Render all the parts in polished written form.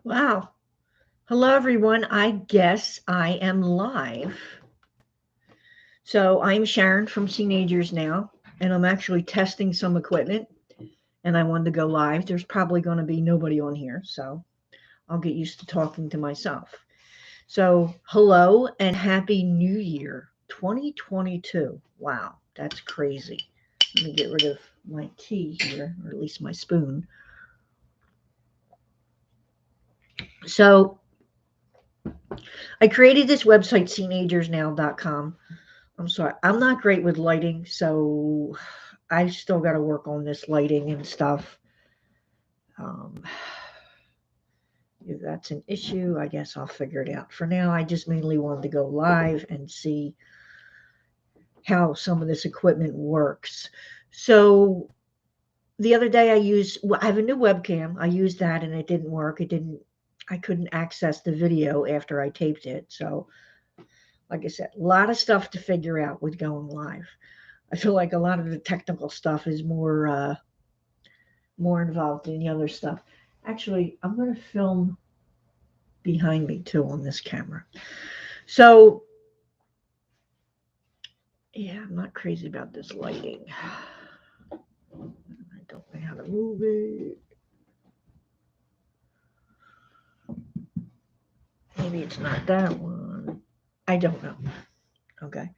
Wow. Hello, everyone. I guess I am live. So I'm Sharon from SeenagersNow, and I'm actually testing some equipment, and I wanted to go live. There's probably going to be nobody on here, so I'll get used to talking to myself. So, hello and happy New Year 2022. Wow, that's crazy. Let me get rid of my tea here, or at least my spoon. So, I created this website, SeenagersNow.com. I'm sorry. I'm not great with lighting, so I still got to work on this lighting and stuff. Um, if that's an issue, I guess I'll figure it out. For now, I just mainly wanted to go live and see how some of this equipment works. So the other day, I have a new webcam. I used that and it didn't work. I couldn't access the video after I taped it. So, like I said, a lot of stuff to figure out with going live. I feel like a lot of the technical stuff is more involved in the other stuff. Actually, I'm going to film behind me too on this camera. So, yeah, I'm not crazy about this lighting. I don't know how to move it. Maybe it's not that one. I don't know. Okay.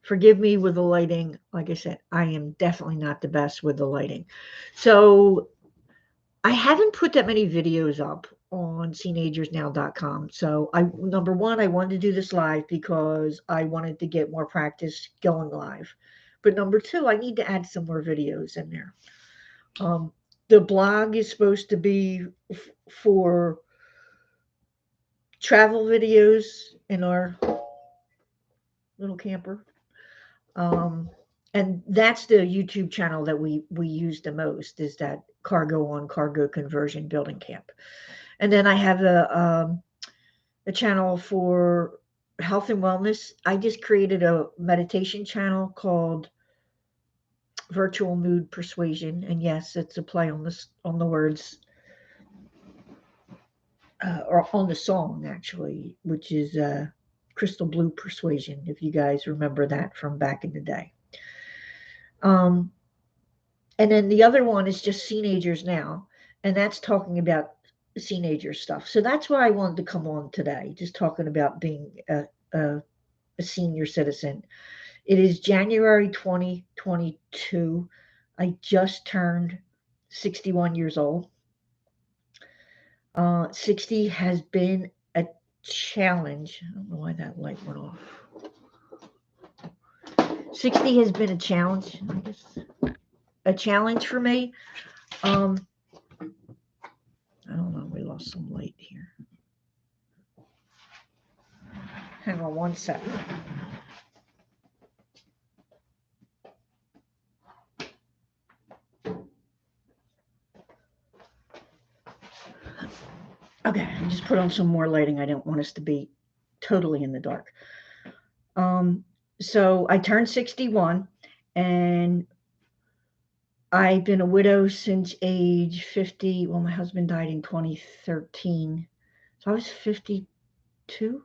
Forgive me with the lighting. Like I said, I am definitely not the best with the lighting. So, I haven't put that many videos up on SeenagersNow.com. So number one, I wanted to do this live because I wanted to get more practice going live. But number two, I need to add some more videos in there. Um, the blog is supposed to be for travel videos in our little camper. Um, and that's the YouTube channel that we use the most, is that cargo on cargo conversion building camp. And then I have a channel for health and wellness. I just created a meditation channel called Virtual Mood Persuasion, and yes, it's a play on the words, or on the song actually, which is Crystal Blue Persuasion. If you guys remember that from back in the day. Um, and then the other one is just Teenagers Now, and that's talking about teenager stuff. So that's why I wanted to come on today, just talking about being a senior citizen. It is January 2022. I just turned 61 years old. 60 has been a challenge. I don't know why that light went off. 60 has been a challenge. A challenge for me. Um, I don't know. We lost some light here. Hang on one second. Okay, I just put on some more lighting. I don't want us to be totally in the dark. Um, so I turned 61, and I've been a widow since age 50. Well, my husband died in 2013. So I was 52.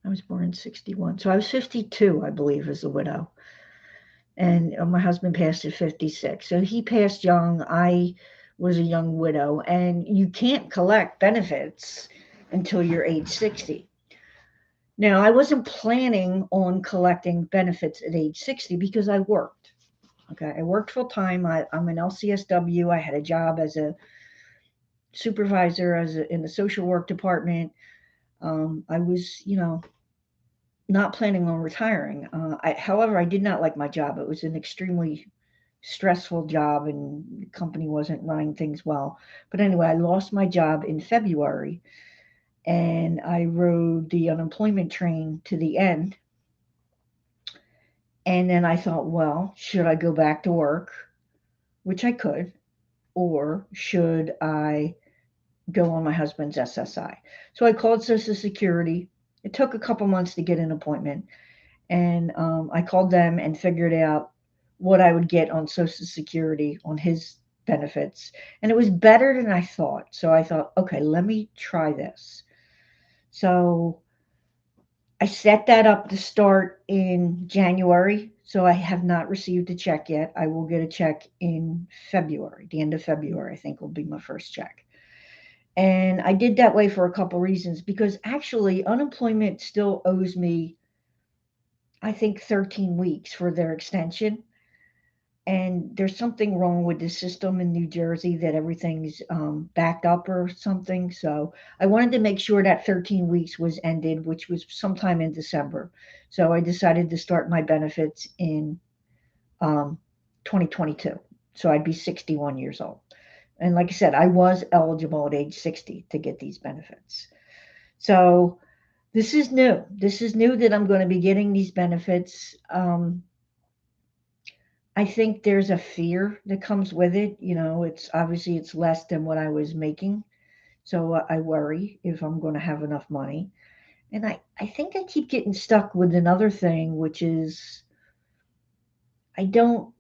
I was born in 61. So I was 52, I believe, as a widow. And my husband passed at 56. So he passed young. I was a young widow. And you can't collect benefits until you're age 60. Now, I wasn't planning on collecting benefits at age 60 because I worked. Okay, I worked full time. I'm an LCSW. I had a job as a supervisor in the social work department. I was, not planning on retiring. However, I did not like my job. It was an extremely stressful job, and the company wasn't running things well. But anyway, I lost my job in February, and I rode the unemployment train to the end. And then I thought, well, should I go back to work, which I could, or should I go on my husband's SSI? So I called Social Security. It took a couple months to get an appointment. And I called them and figured out what I would get on Social Security on his benefits, and it was better than I thought. So I thought, okay, let me try this. So I set that up to start in January. So I have not received a check yet. I will get a check in February. The end of February, I think, will be my first check. And I did that way for a couple reasons because actually unemployment still owes me, I think, 13 weeks for their extension. And there's something wrong with the system in New Jersey that everything's backed up or something. So I wanted to make sure that 13 weeks was ended, which was sometime in December. So I decided to start my benefits in um, 2022. So I'd be 61 years old. And like I said, I was eligible at age 60 to get these benefits. So this is new. This is new that I'm going to be getting these benefits. I think there's a fear that comes with it. You know, it's obviously it's less than what I was making. So I worry if I'm going to have enough money. And I think I keep getting stuck with another thing, which is I don't,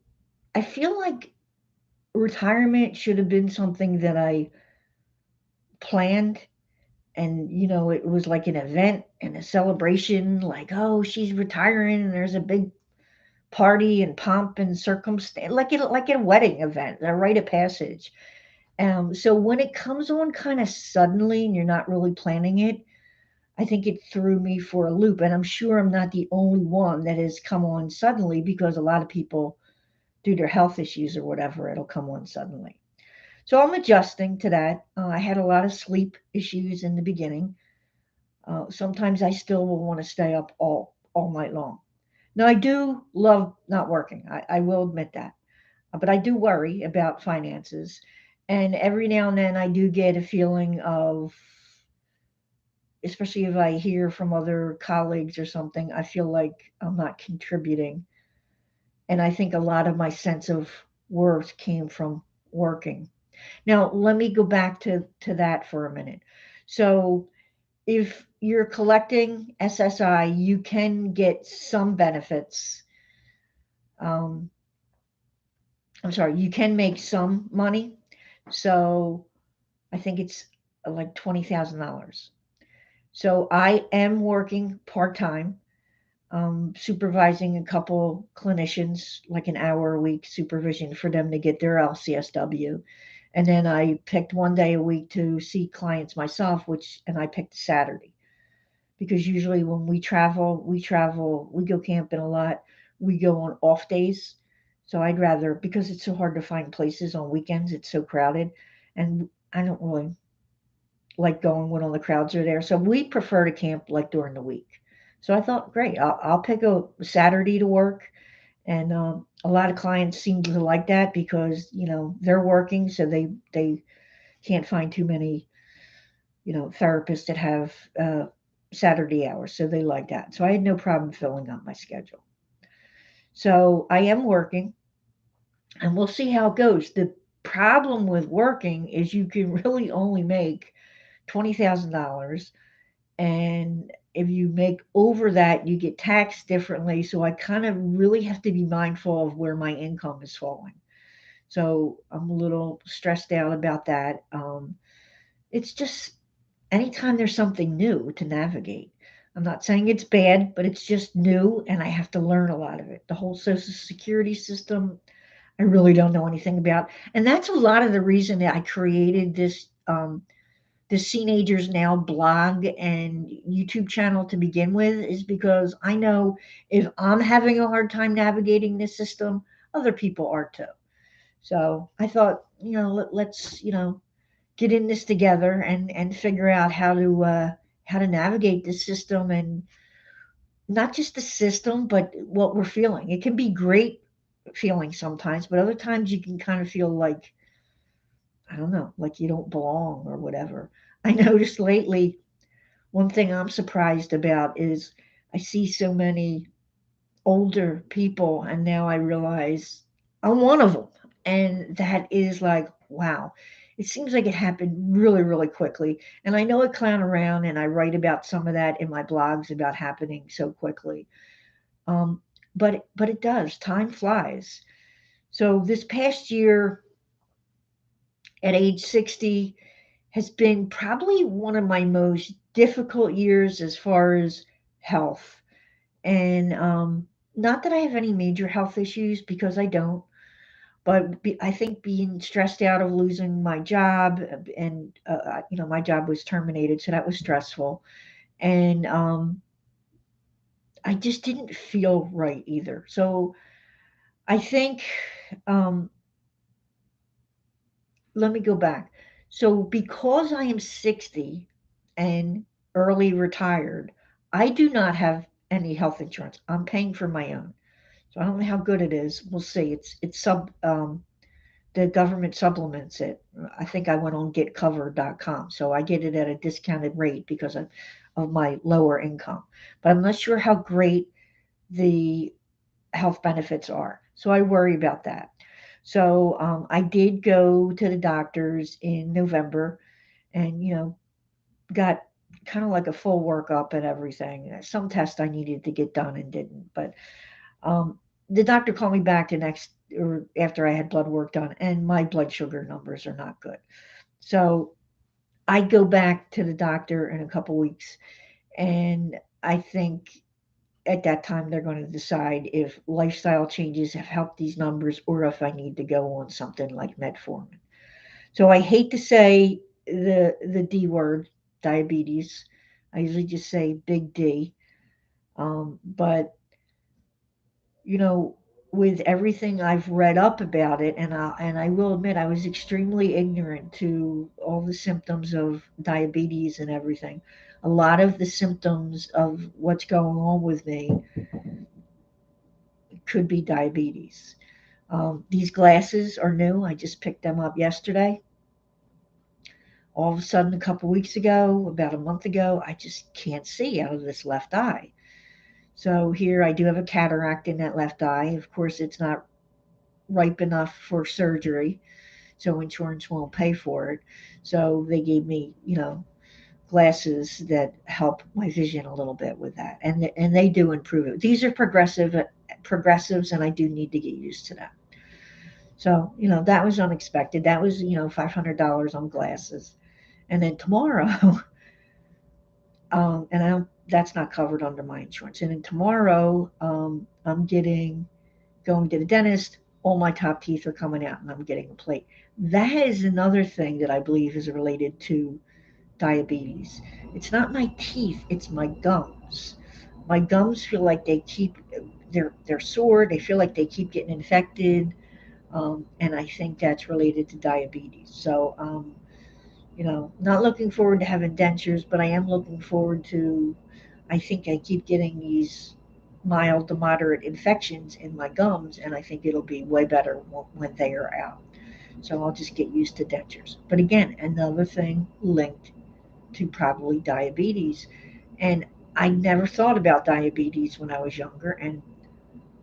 I feel like retirement should have been something that I planned. And, you know, it was like an event and a celebration, like, oh, she's retiring and there's a big party and pomp and circumstance, like a wedding event, a rite of passage. So when it comes on kind of suddenly and you're not really planning it, I think it threw me for a loop. And I'm sure I'm not the only one that has come on suddenly because a lot of people, due to health issues or whatever, it'll come on suddenly. So I'm adjusting to that. I had a lot of sleep issues in the beginning. Sometimes I still will want to stay up all night long. Now I do love not working. I will admit that, but I do worry about finances, and every now and then I do get a feeling of, especially if I hear from other colleagues or something, I feel like I'm not contributing, and I think a lot of my sense of worth came from working. Now let me go back to that for a minute. So if you're collecting SSI, you can get some benefits. Um, I'm sorry, you can make some money. So I think it's like $20,000. So I am working part time, supervising a couple clinicians, like an hour a week supervision for them to get their LCSW. And then I picked one day a week to see clients myself, and I picked Saturday because usually when we go camping a lot, we go on off days. So I'd rather, because it's so hard to find places on weekends, it's so crowded. And I don't really like going when all the crowds are there. So we prefer to camp like during the week. So I thought, great, I'll pick a Saturday to work. And a lot of clients seem to like that because, you know, they're working, so they can't find too many, you know, therapists that have Saturday hours, so they like that. So I had no problem filling up my schedule. So I am working, and we'll see how it goes. The problem with working is you can really only make $20,000, and if you make over that, you get taxed differently. So I kind of really have to be mindful of where my income is falling. So I'm a little stressed out about that. It's just anytime there's something new to navigate. I'm not saying it's bad, but it's just new and I have to learn a lot of it. The whole Social Security system, I really don't know anything about. And that's a lot of the reason that I created this Teenagers Now blog and YouTube channel to begin with, is because I know if I'm having a hard time navigating this system, other people are too. So I thought, you know, let's, you know, get in this together and figure out how to navigate this system, and not just the system but what we're feeling. It can be great feeling sometimes, but other times you can kind of feel like, I don't know, like you don't belong or whatever. I noticed lately, one thing I'm surprised about is I see so many older people, and now I realize I'm one of them. And that is like, wow. It seems like it happened really, really quickly. And I know I clown around and I write about some of that in my blogs about happening so quickly. Um, but it does. Time flies. So this past year, at age 60 has been probably one of my most difficult years as far as health. And not that I have any major health issues because I don't, but I think being stressed out of losing my job and, my job was terminated, so that was stressful. And I just didn't feel right either. So I think, um, let me go back. So because I am 60 and early retired, I do not have any health insurance. I'm paying for my own. So I don't know how good it is. We'll see. It's the government supplements it. I think I went on getcovered.com. So I get it at a discounted rate because of my lower income. But I'm not sure how great the health benefits are. So I worry about that. So I did go to the doctors in November and, got kind of like a full workup and everything. Some tests I needed to get done and didn't. But um, the doctor called me back the next or after I had blood work done, and my blood sugar numbers are not good. So I go back to the doctor in a couple weeks, and I think at that time they're going to decide if lifestyle changes have helped these numbers or if I need to go on something like metformin. So I hate to say the D word, diabetes. I usually just say big D. But you know, with everything I've read up about it, and I will admit I was extremely ignorant to all the symptoms of diabetes and everything. A lot of the symptoms of what's going on with me could be diabetes. These glasses are new. I just picked them up yesterday. All of a sudden, a couple weeks ago, about a month ago, I just can't see out of this left eye. So here I do have a cataract in that left eye. Of course, it's not ripe enough for surgery, so insurance won't pay for it. So they gave me, glasses that help my vision a little bit with that, and they do improve it. These are progressives, and I do need to get used to that. So that was unexpected. That was $500 on glasses, and then tomorrow, and I don't, that's not covered under my insurance. And then tomorrow, I'm getting going to the dentist, all my top teeth are coming out and I'm getting a plate. That is another thing that I believe is related to diabetes. It's not my teeth, it's my gums. My gums feel like they're sore, they feel like they keep getting infected, and I think that's related to diabetes. So not looking forward to having dentures, but I am looking forward to, I think I keep getting these mild to moderate infections in my gums, and I think it'll be way better when they are out. So I'll just get used to dentures. But again, another thing linked to probably diabetes. And I never thought about diabetes when I was younger. And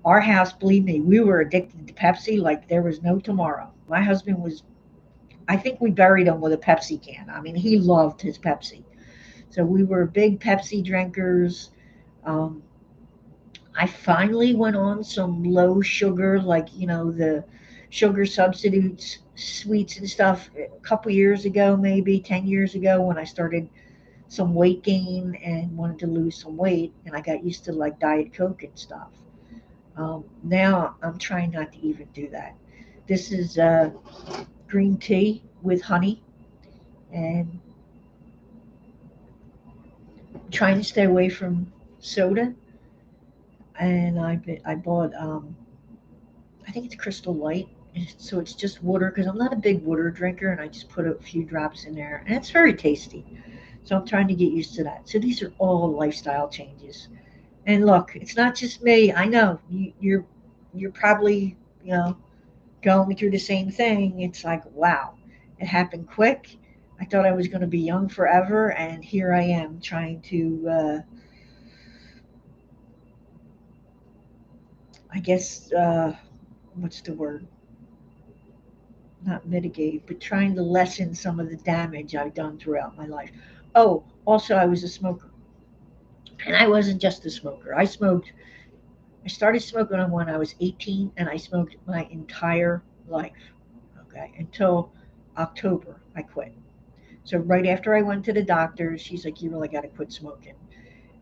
our house, believe me, we were addicted to Pepsi like there was no tomorrow. My husband was, I think we buried him with a Pepsi can. I mean, he loved his Pepsi. So we were big Pepsi drinkers. Um, I finally went on some low sugar, like, the sugar substitutes, sweets and stuff a couple years ago, maybe 10 years ago, when I started some weight gain and wanted to lose some weight. And I got used to like Diet Coke and stuff. Now I'm trying not to even do that. This is green tea with honey, and trying to stay away from soda. And I bought I think it's Crystal Light. So it's just water because I'm not a big water drinker, and I just put a few drops in there, and it's very tasty. So I'm trying to get used to that. So these are all lifestyle changes. And look, it's not just me. I know you're probably going through the same thing. It's like, wow, it happened quick. I thought I was going to be young forever, and here I am trying to, I guess, what's the word? Not mitigate, but trying to lessen some of the damage I've done throughout my life. Oh, also, I was a smoker. And I wasn't just a smoker. I started smoking when I was 18, and I smoked my entire life, okay, until October, I quit. So right after I went to the doctor, she's like, "You really got to quit smoking."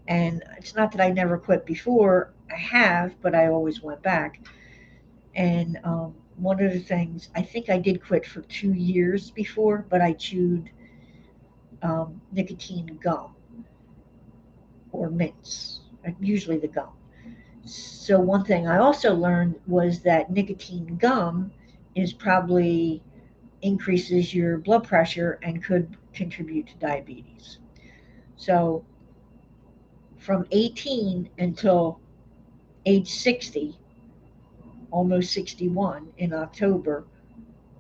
And it's not that I never quit before. I have, but I always went back. And one of the things, I think I did quit for 2 years before, but I chewed nicotine gum or mints, usually the gum. So one thing I also learned was that nicotine gum is probably increases your blood pressure and could contribute to diabetes. So from 18 until age 60, almost 61 in October,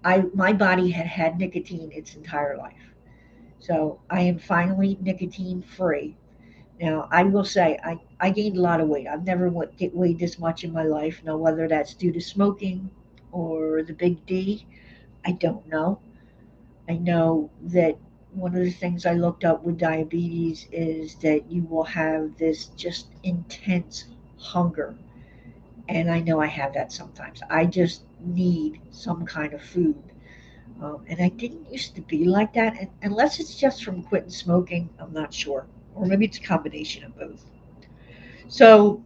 I my body had had nicotine its entire life. So I am finally nicotine free. Now I will say I gained a lot of weight. I've never weighed this much in my life. Now whether that's due to smoking or the big D, I don't know. I know that one of the things I looked up with diabetes is that you will have this just intense hunger. And I know I have that sometimes. I just need some kind of food. And I didn't used to be like that. And unless it's just from quitting smoking, I'm not sure. Or maybe it's a combination of both. So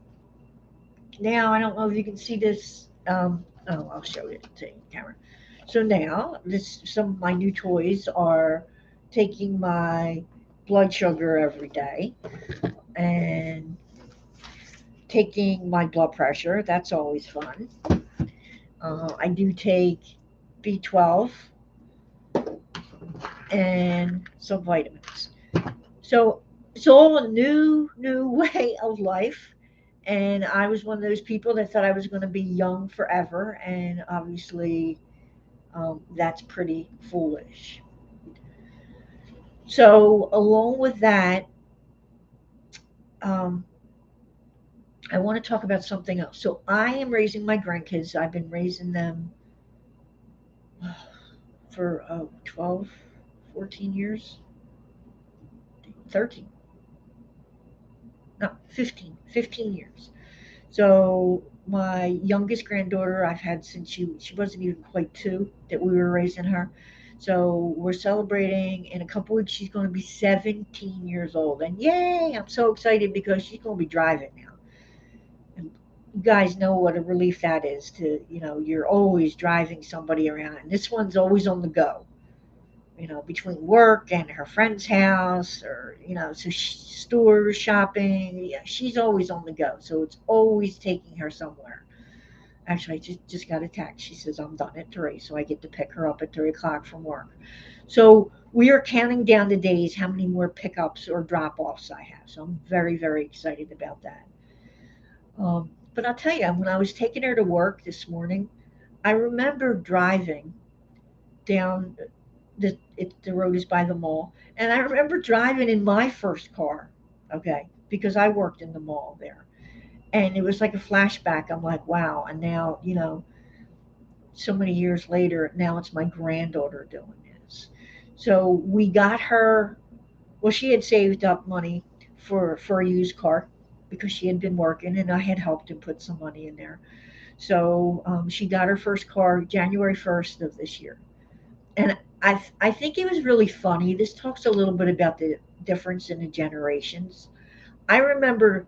now I don't know if you can see this. Oh, I'll show it to the camera. So now this some of my new toys are taking my blood sugar every day and taking my blood pressure. That's always fun. I do take B12 and some vitamins. So it's all a new way of life. And I was one of those people that thought I was going to be young forever. And obviously, that's pretty foolish. So, along with that, um, I want to talk about something else. So, I am raising my grandkids. I've been raising them for 12, 14 years, 13, no, 15 years. So my youngest granddaughter I've had since she wasn't even quite two that we were raising her. So we're celebrating in a couple weeks. She's going to be 17 years old, and yay! I'm so excited because she's going to be driving now. And you guys know what a relief that is. You're always driving somebody around, and this one's always on the go. Between work and her friend's house, or so stores, shopping. Yeah, she's always on the go, so it's always taking her somewhere. Actually, I just got a text. She says I'm done at 3, so I get to pick her up at 3 o'clock from work. So we are counting down the days how many more pickups or drop-offs I have. So I'm very, very excited about that. But I'll tell you, when I was taking her to work this morning, I remember driving down the road is by the mall. And I remember driving in my first car, okay, because I worked in the mall there. And it was like a flashback. I'm like, wow. And now, so many years later, now it's my granddaughter doing this. So we got her, well, she had saved up money for a used car because she had been working and I had helped and put some money in there. So she got her first car January 1st of this year. And I think it was really funny. This talks a little bit about the difference in the generations. I remember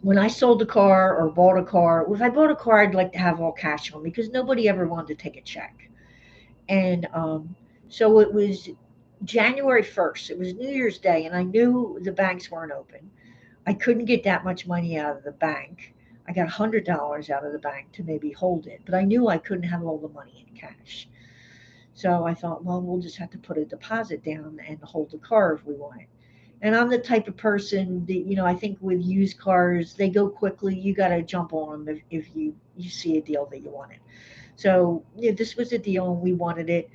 when I sold a car or bought a car. If I bought a car, I'd like to have all cash on me because nobody ever wanted to take a check. And so it was January 1st. It was New Year's Day, and I knew the banks weren't open. I couldn't get that much money out of the bank. I got $100 out of the bank to maybe hold it, but I knew I couldn't have all the money in cash. So I thought, well, we'll just have to put a deposit down and hold the car if we want it. And I'm the type of person that, I think with used cars, they go quickly. You got to jump on them if you see a deal that you wanted. So yeah, this was a deal and we wanted it.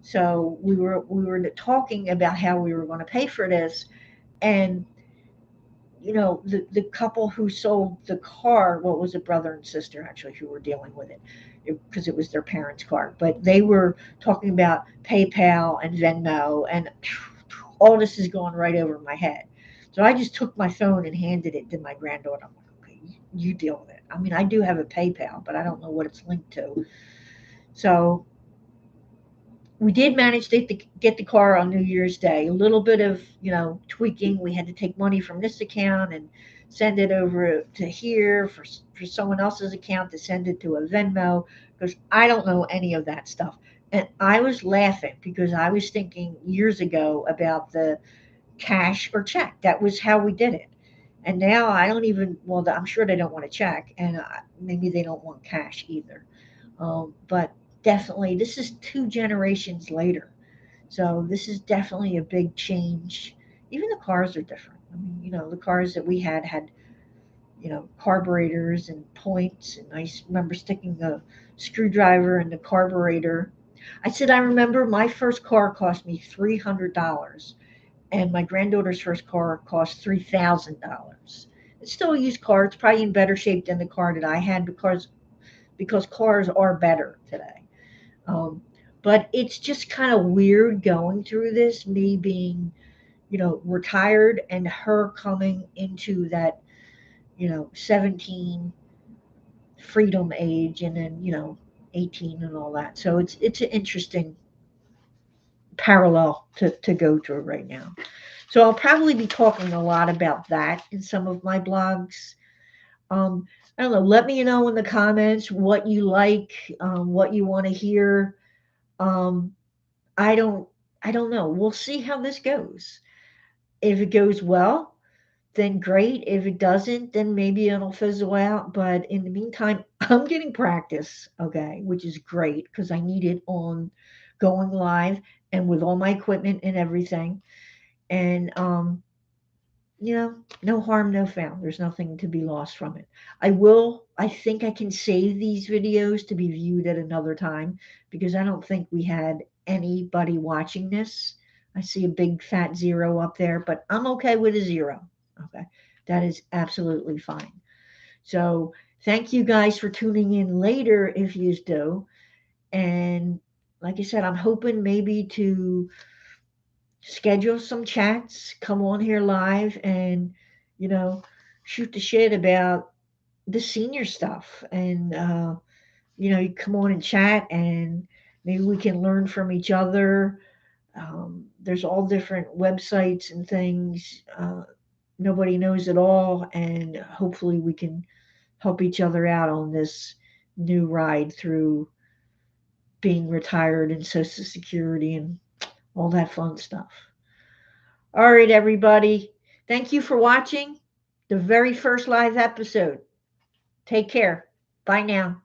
So we were talking about how we were going to pay for this. And, the couple who sold the car, well, it was a brother and sister actually who were dealing with it because it was their parents' car. But they were talking about PayPal and Venmo, and all this is going right over my head. So I just took my phone and handed it to my granddaughter. I'm like, okay, you deal with it. I mean, I do have a PayPal, but I don't know what it's linked to. So we did manage to get the car on New Year's Day. A little bit of, tweaking. We had to take money from this account and send it over to here for someone else's account to send it to a Venmo because I don't know any of that stuff. And I was laughing because I was thinking years ago about the cash or check. That was how we did it. And now I don't even, well, I'm sure they don't want to check, and maybe they don't want cash either. But definitely, this is two generations later. So this is definitely a big change. Even the cars are different. I mean, the cars that we had, carburetors and points. And I remember sticking a screwdriver in the carburetor. I remember my first car cost me $300, and my granddaughter's first car cost $3,000. It's still a used car. It's probably in better shape than the car that I had because cars are better today. Um, but it's just kind of weird going through this, me being, retired and her coming into that, 17 freedom age and then, 18 and all that. So it's an interesting parallel to go through right now. So I'll probably be talking a lot about that in some of my blogs. Um, I don't know. Let me know in the comments what you like, what you want to hear. Um, I don't I don't know. We'll see how this goes. If it goes well, then great. If it doesn't, then maybe it'll fizzle out. But in the meantime, I'm getting practice, okay, which is great because I need it on going live and with all my equipment and everything. And no harm, no foul. There's nothing to be lost from it. I think I can save these videos to be viewed at another time because I don't think we had anybody watching this. I see a big fat zero up there, but I'm okay with a zero. Okay. That is absolutely fine. So thank you guys for tuning in later if you do. And like I said, I'm hoping maybe to schedule some chats, come on here live and, you know, shoot the shit about the senior stuff. And, you come on and chat and maybe we can learn from each other. There's all different websites and things. Nobody knows it all. And hopefully we can help each other out on this new ride through being retired and Social Security and all that fun stuff. All right, everybody. Thank you for watching the very first live episode. Take care. Bye now.